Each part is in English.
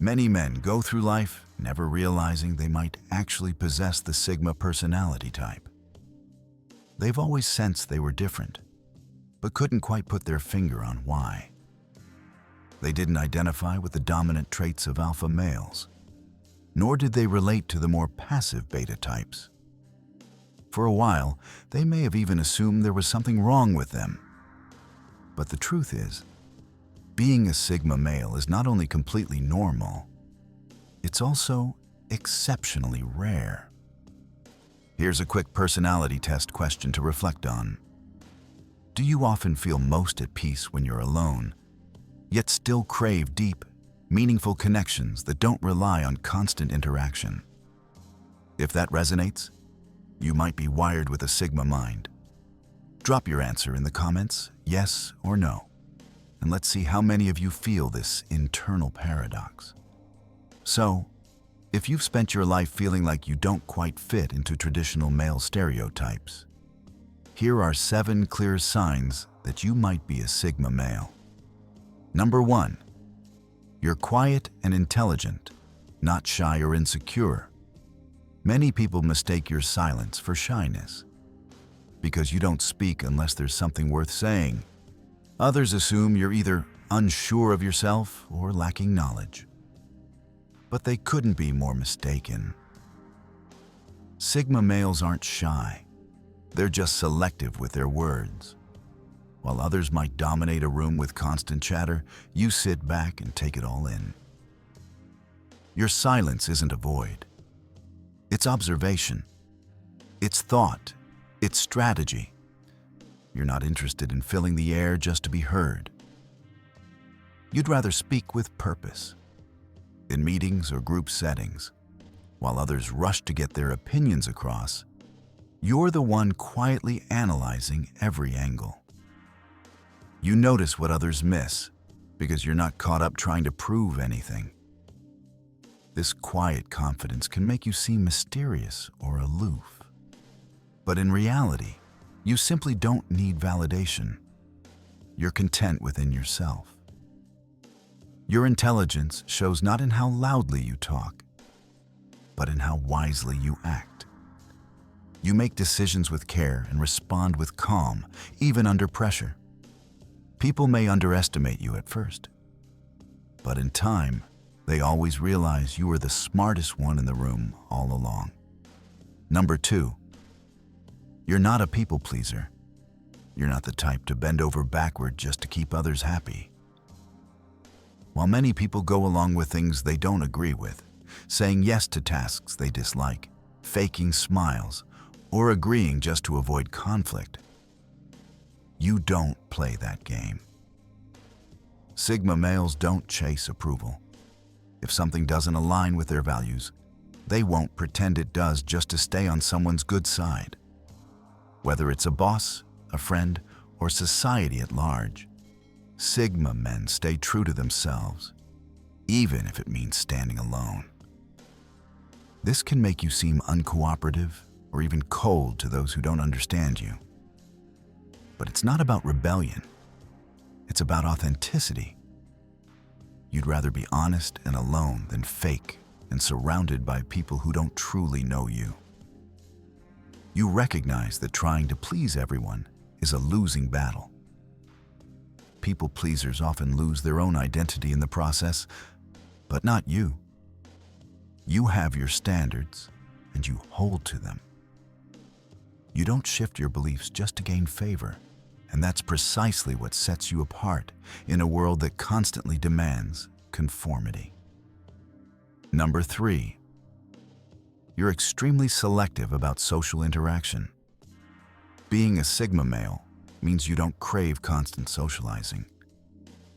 Many men go through life never realizing they might actually possess the Sigma personality type. They've always sensed they were different, but couldn't quite put their finger on why. They didn't identify with the dominant traits of alpha males, nor did they relate to the more passive beta types. For a while, they may have even assumed there was something wrong with them. But the truth is, being a Sigma male is not only completely normal, it's also exceptionally rare. Here's a quick personality test question to reflect on. Do you often feel most at peace when you're alone, yet still crave deep, meaningful connections that don't rely on constant interaction? If that resonates, you might be wired with a Sigma mind. Drop your answer in the comments, yes or no, and let's see how many of you feel this internal paradox. So, if you've spent your life feeling like you don't quite fit into traditional male stereotypes, here are 7 clear signs that you might be a Sigma male. Number 1, you're quiet and intelligent, not shy or insecure. Many people mistake your silence for shyness because you don't speak unless there's something worth saying. Others assume you're either unsure of yourself or lacking knowledge. But they couldn't be more mistaken. Sigma males aren't shy. They're just selective with their words. While others might dominate a room with constant chatter, you sit back and take it all in. Your silence isn't a void. It's observation. It's thought. It's strategy. You're not interested in filling the air just to be heard. You'd rather speak with purpose. In meetings or group settings, while others rush to get their opinions across, you're the one quietly analyzing every angle. You notice what others miss because you're not caught up trying to prove anything. This quiet confidence can make you seem mysterious or aloof. But in reality, you simply don't need validation. You're content within yourself. Your intelligence shows not in how loudly you talk, but in how wisely you act. You make decisions with care and respond with calm, even under pressure. People may underestimate you at first, but in time, they always realize you are the smartest one in the room all along. Number 2, you're not a people pleaser. You're not the type to bend over backward just to keep others happy. While many people go along with things they don't agree with, saying yes to tasks they dislike, faking smiles, or agreeing just to avoid conflict, you don't play that game. Sigma males don't chase approval. If something doesn't align with their values, they won't pretend it does just to stay on someone's good side. Whether it's a boss, a friend, or society at large, Sigma men stay true to themselves, even if it means standing alone. This can make you seem uncooperative or even cold to those who don't understand you. But it's not about rebellion. It's about authenticity. You'd rather be honest and alone than fake and surrounded by people who don't truly know you. You recognize that trying to please everyone is a losing battle. People pleasers often lose their own identity in the process, but not you. You have your standards, and you hold to them. You don't shift your beliefs just to gain favor, and that's precisely what sets you apart in a world that constantly demands conformity. Number 3, you're extremely selective about social interaction. Being a Sigma male means you don't crave constant socializing.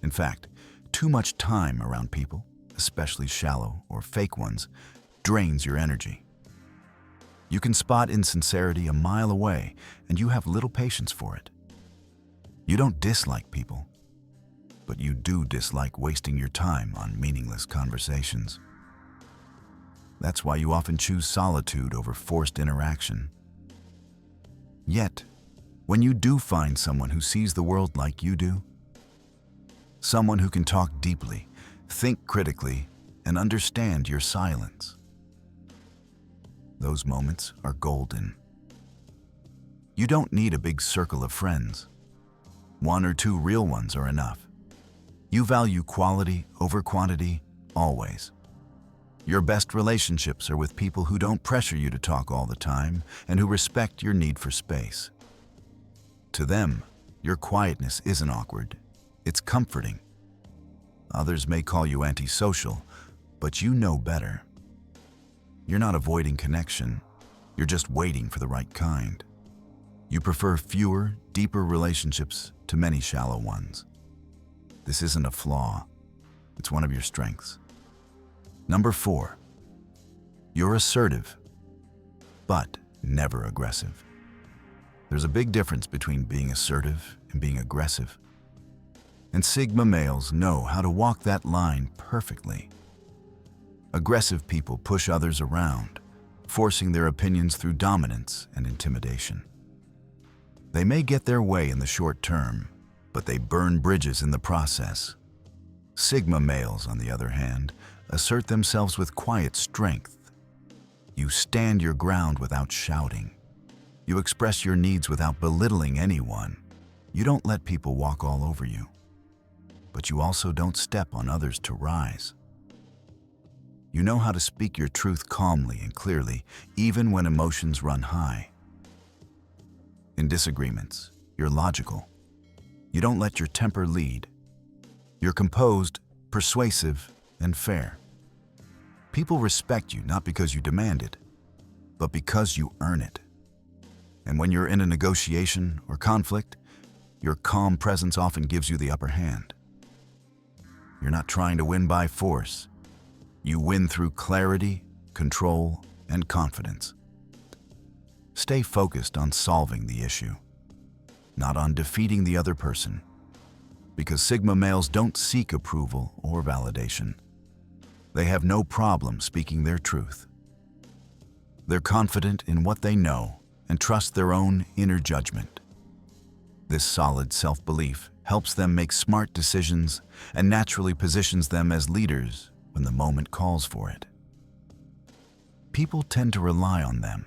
In fact, too much time around people, especially shallow or fake ones, drains your energy. You can spot insincerity a mile away, and you have little patience for it. You don't dislike people, but you do dislike wasting your time on meaningless conversations. That's why you often choose solitude over forced interaction. Yet, when you do find someone who sees the world like you do, someone who can talk deeply, think critically, and understand your silence. Those moments are golden. You don't need a big circle of friends. 1 or 2 real ones are enough. You value quality over quantity, always. Your best relationships are with people who don't pressure you to talk all the time and who respect your need for space. To them, your quietness isn't awkward, it's comforting. Others may call you antisocial, but you know better. You're not avoiding connection, you're just waiting for the right kind. You prefer fewer, deeper relationships to many shallow ones. This isn't a flaw, it's one of your strengths. Number 4, you're assertive, but never aggressive. There's a big difference between being assertive and being aggressive. And Sigma males know how to walk that line perfectly. Aggressive people push others around, forcing their opinions through dominance and intimidation. They may get their way in the short term, but they burn bridges in the process. Sigma males, on the other hand, assert themselves with quiet strength. You stand your ground without shouting. You express your needs without belittling anyone. You don't let people walk all over you. But you also don't step on others to rise. You know how to speak your truth calmly and clearly, even when emotions run high. In disagreements, you're logical. You don't let your temper lead. You're composed, persuasive, and fair. People respect you not because you demand it, but because you earn it. And when you're in a negotiation or conflict, your calm presence often gives you the upper hand. You're not trying to win by force. You win through clarity, control, and confidence. Stay focused on solving the issue, not on defeating the other person, because Sigma males don't seek approval or validation. They have no problem speaking their truth. They're confident in what they know and trust their own inner judgment. This solid self-belief helps them make smart decisions and naturally positions them as leaders when the moment calls for it. People tend to rely on them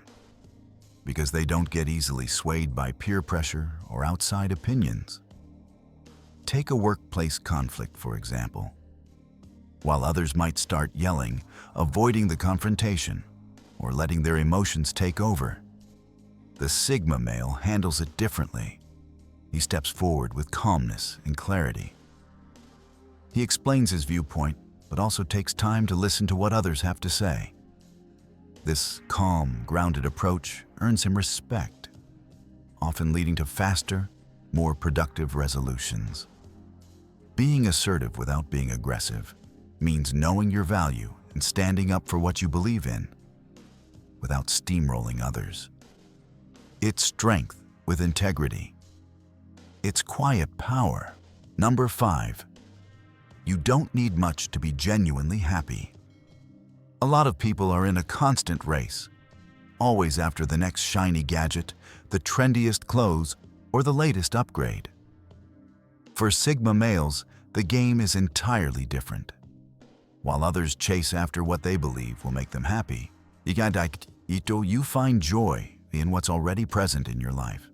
because they don't get easily swayed by peer pressure or outside opinions. Take a workplace conflict, for example. While others might start yelling, avoiding the confrontation, or letting their emotions take over, the Sigma male handles it differently. He steps forward with calmness and clarity. He explains his viewpoint, but also takes time to listen to what others have to say. This calm, grounded approach earns him respect, often leading to faster, more productive resolutions. Being assertive without being aggressive means knowing your value and standing up for what you believe in, without steamrolling others. It's strength with integrity. It's quiet power. Number 5, you don't need much to be genuinely happy. A lot of people are in a constant race, always after the next shiny gadget, the trendiest clothes, or the latest upgrade. For Sigma males, the game is entirely different. While others chase after what they believe will make them happy, you find joy in what's already present in your life.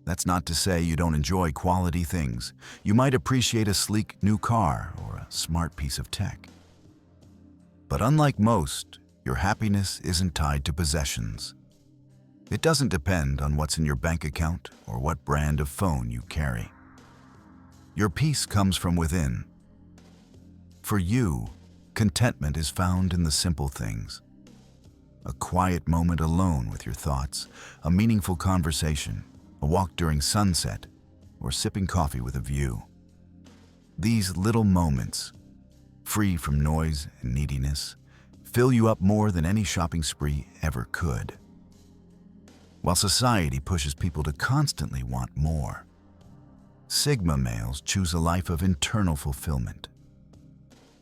That's not to say you don't enjoy quality things. You might appreciate a sleek new car or a smart piece of tech. But unlike most, your happiness isn't tied to possessions. It doesn't depend on what's in your bank account or what brand of phone you carry. Your peace comes from within. For you, contentment is found in the simple things. A quiet moment alone with your thoughts, a meaningful conversation, a walk during sunset, or sipping coffee with a view. These little moments, free from noise and neediness, fill you up more than any shopping spree ever could. While society pushes people to constantly want more, Sigma males choose a life of internal fulfillment.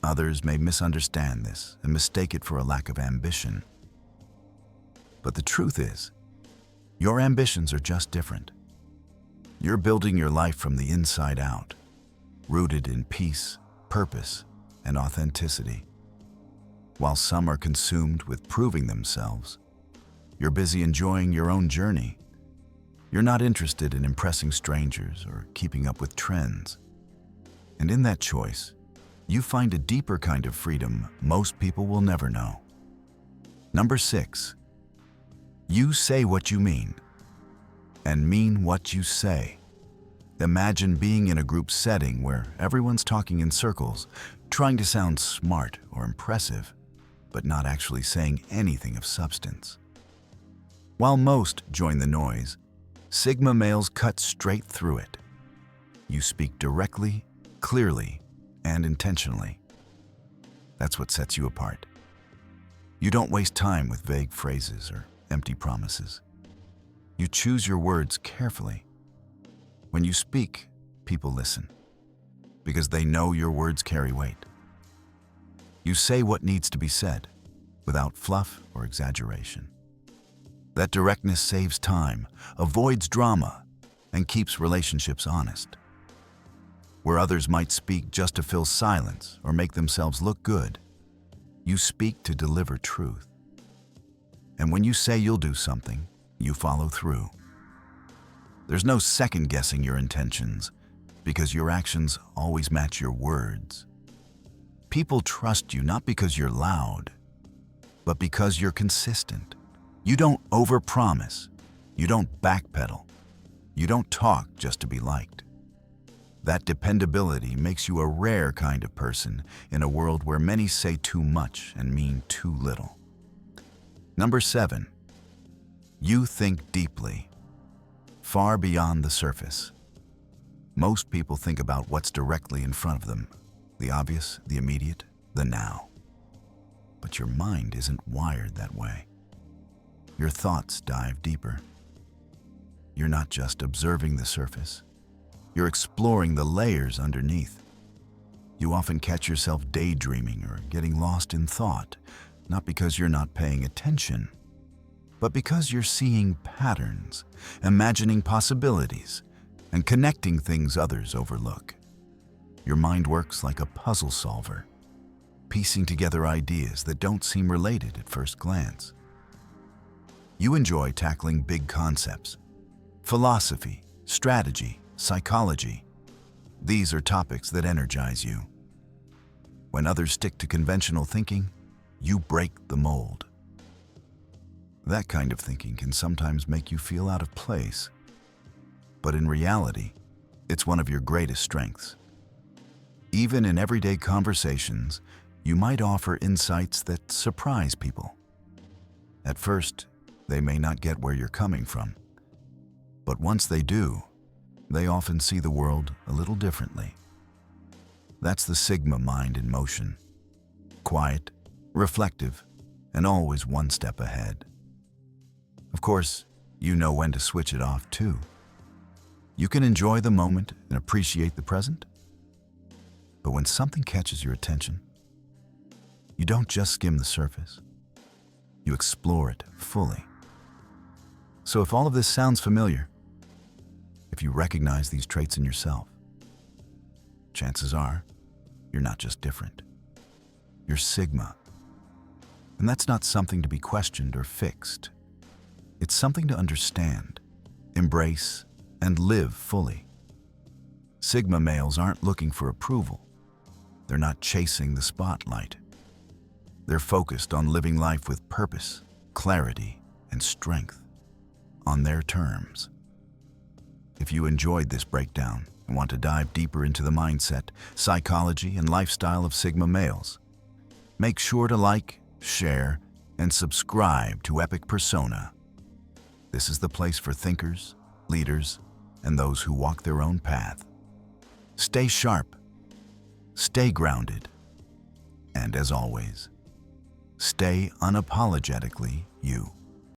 Others may misunderstand this and mistake it for a lack of ambition. But the truth is, your ambitions are just different. You're building your life from the inside out, rooted in peace, purpose, and authenticity. While some are consumed with proving themselves, you're busy enjoying your own journey. You're not interested in impressing strangers or keeping up with trends. And in that choice, you find a deeper kind of freedom most people will never know. Number 6, you say what you mean and mean what you say. Imagine being in a group setting where everyone's talking in circles, trying to sound smart or impressive, but not actually saying anything of substance. While most join the noise, Sigma males cut straight through it. You speak directly, clearly, and intentionally. That's what sets you apart. You don't waste time with vague phrases or empty promises. You choose your words carefully. When you speak, people listen, because they know your words carry weight. You say what needs to be said, without fluff or exaggeration. That directness saves time, avoids drama, and keeps relationships honest. Where others might speak just to fill silence or make themselves look good, you speak to deliver truth. And when you say you'll do something, you follow through. There's no second-guessing your intentions, because your actions always match your words. People trust you not because you're loud, but because you're consistent. You don't overpromise. You don't backpedal. You don't talk just to be liked. That dependability makes you a rare kind of person in a world where many say too much and mean too little. Number 7, you think deeply, far beyond the surface. Most people think about what's directly in front of them, the obvious, the immediate, the now. But your mind isn't wired that way. Your thoughts dive deeper. You're not just observing the surface. You're exploring the layers underneath. You often catch yourself daydreaming or getting lost in thought, not because you're not paying attention, but because you're seeing patterns, imagining possibilities, and connecting things others overlook. Your mind works like a puzzle solver, piecing together ideas that don't seem related at first glance. You enjoy tackling big concepts, philosophy, strategy, psychology. These are topics that energize you. When others stick to conventional thinking, you break the mold. That kind of thinking can sometimes make you feel out of place, but in reality, it's one of your greatest strengths. Even in everyday conversations, you might offer insights that surprise people. At first, they may not get where you're coming from, but once they do, they often see the world a little differently. That's the Sigma mind in motion. Quiet, reflective, and always one step ahead. Of course, you know when to switch it off too. You can enjoy the moment and appreciate the present. But when something catches your attention, you don't just skim the surface. You explore it fully. So if all of this sounds familiar, if you recognize these traits in yourself, chances are you're not just different. You're Sigma. And that's not something to be questioned or fixed. It's something to understand, embrace, and live fully. Sigma males aren't looking for approval. They're not chasing the spotlight. They're focused on living life with purpose, clarity, and strength, on their terms. If you enjoyed this breakdown and want to dive deeper into the mindset, psychology, and lifestyle of Sigma males, make sure to like, share, and subscribe to Epic Persona. This is the place for thinkers, leaders, and those who walk their own path. Stay sharp, stay grounded, and as always, stay unapologetically you.